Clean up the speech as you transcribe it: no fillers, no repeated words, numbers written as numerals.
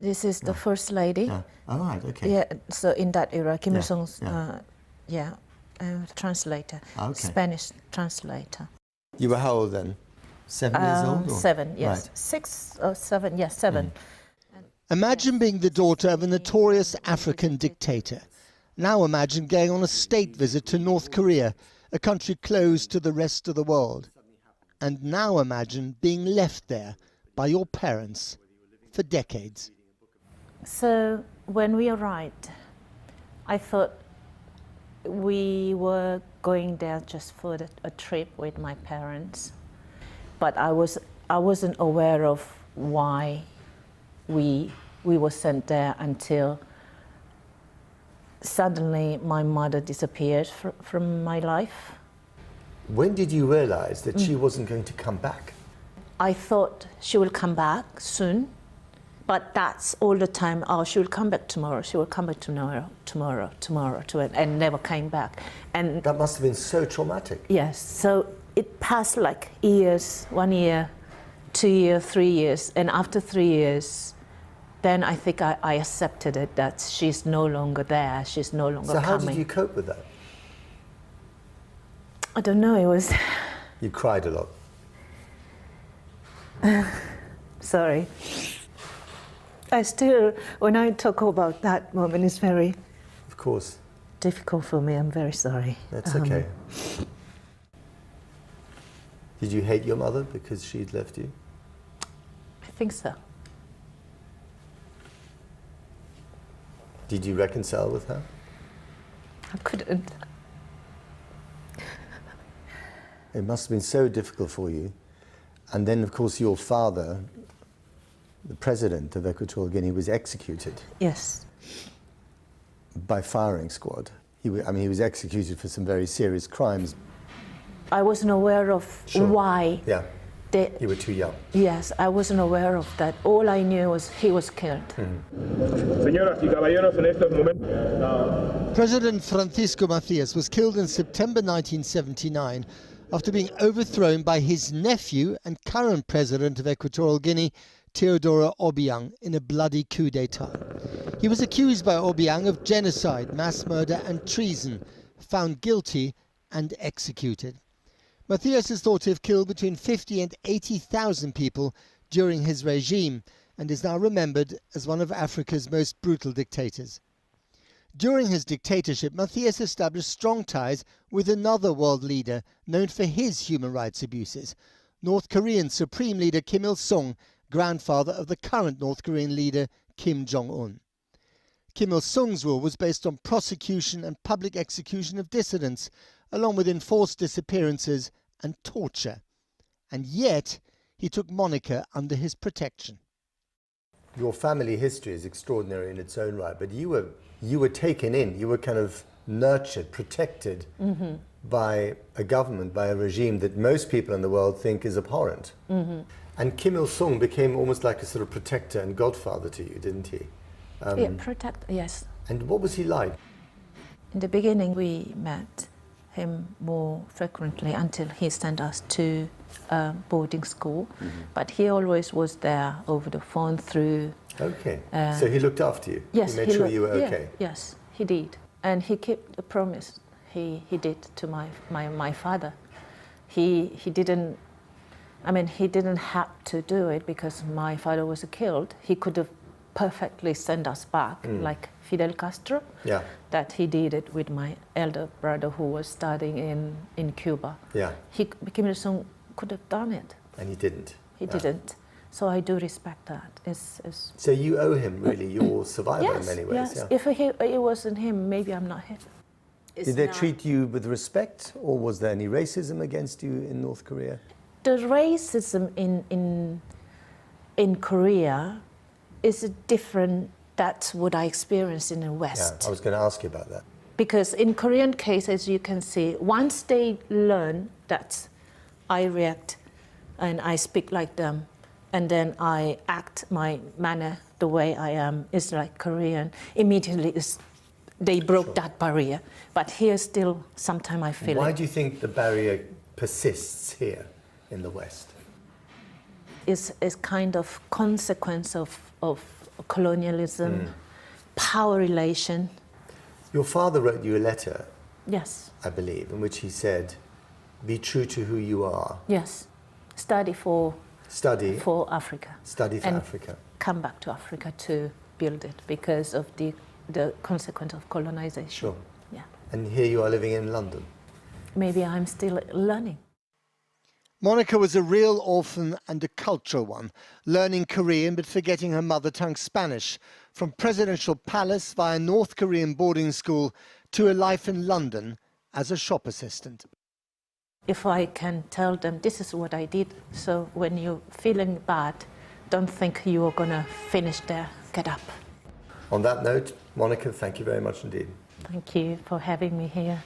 This is the first lady. Oh, right, okay. Yeah, so in that era, Kim Yeah, Il-sung's, yeah. translator, Okay. Spanish translator. You were how old then? 7 years old? Or? 7, yes. Right. 6 or 7, yes, 7. Imagine being the daughter of a notorious African dictator. Now imagine going on a state visit to North Korea, a country closed to the rest of the world. And now imagine being left there by your parents for decades. So when we arrived, I thought we were going there just for a trip with my parents. But I wasn't aware of why we were sent there until suddenly my mother disappeared from my life. When did you realize that she wasn't going to come back? I thought she will come back soon, but that's all the time. Oh, she will come back tomorrow. She will come back tomorrow, and never came back. And that must have been so traumatic. Yes. So it passed like years, 1 year, 2 years, 3 years, and after 3 years, then I think I accepted it that she's no longer there. She's no longer coming. So how did you cope with that? I don't know. It was. You cried a lot. Sorry. I still, when I talk about that moment, it's very. Of course. Difficult for me. I'm very sorry. That's okay. Did you hate your mother because she'd left you? I think so. Did you reconcile with her? I couldn't. It must have been so difficult for you. And then, of course, your father, the president of Equatorial Guinea, was executed. Yes. By firing squad. He was executed for some very serious crimes. I wasn't aware of why. Yeah. You were too young. Yes, I wasn't aware of that. All I knew was he was killed. President Francisco Macias was killed in September 1979 after being overthrown by his nephew and current president of Equatorial Guinea, Teodoro Obiang, in a bloody coup d'etat. He was accused by Obiang of genocide, mass murder and treason, found guilty and executed. Macias is thought to have killed between 50 and 80,000 people during his regime and is now remembered as one of Africa's most brutal dictators. During his dictatorship, Macias established strong ties with another world leader known for his human rights abuses, North Korean Supreme Leader Kim Il-sung, grandfather of the current North Korean leader Kim Jong-un. Kim Il-sung's rule was based on prosecution and public execution of dissidents, along with enforced disappearances and torture. And yet, he took Monica under his protection. Your family history is extraordinary in its own right, but you were taken in, you were kind of nurtured, protected by a government, by a regime that most people in the world think is abhorrent. And Kim Il-sung became almost like a sort of protector and godfather to you, didn't he? Yes. And what was he like? In the beginning, we met him more frequently until he sent us to boarding school. But he always was there over the phone through. Okay. So he looked after you? Yes. He made sure you were okay? Yes, he did. And he kept the promise he did to my father. He didn't, he didn't have to do it because my father was killed. He could have perfectly sent us back, like Fidel Castro. Yeah. That he did it with my elder brother who was studying in Cuba. Yeah. Kim Il-sung could have done it. And he didn't. He didn't. So I do respect that. So you owe him really your survival in many ways. Yes. Yeah. If it wasn't him, maybe I'm not here. Did they treat you with respect, or was there any racism against you in North Korea? The racism in Korea is different. That's what I experienced in the West. Yeah, I was going to ask you about that. Because in Korean cases, you can see, once they learn that I react and I speak like them, and then I act my manner the way I am, is like Korean, immediately they broke that barrier. But here still, sometimes I feel Why do you think the barrier persists here in the West? It's kind of consequence of colonialism, power relation. Your father wrote you a letter, Yes, I believe, in which he said, be true to who you are. yes. Study for Africa. Study for And Africa. come back to Africa to build it because of the consequence of colonization. Sure. Yeah. And here you are living in London. Maybe I'm still learning. Monica was a real orphan and a cultural one, learning Korean but forgetting her mother tongue Spanish, from presidential palace via North Korean boarding school to a life in London as a shop assistant. If I can tell them this is what I did, so when you're feeling bad, don't think you're going to finish there, get up. On that note, Monica, thank you very much indeed. Thank you for having me here.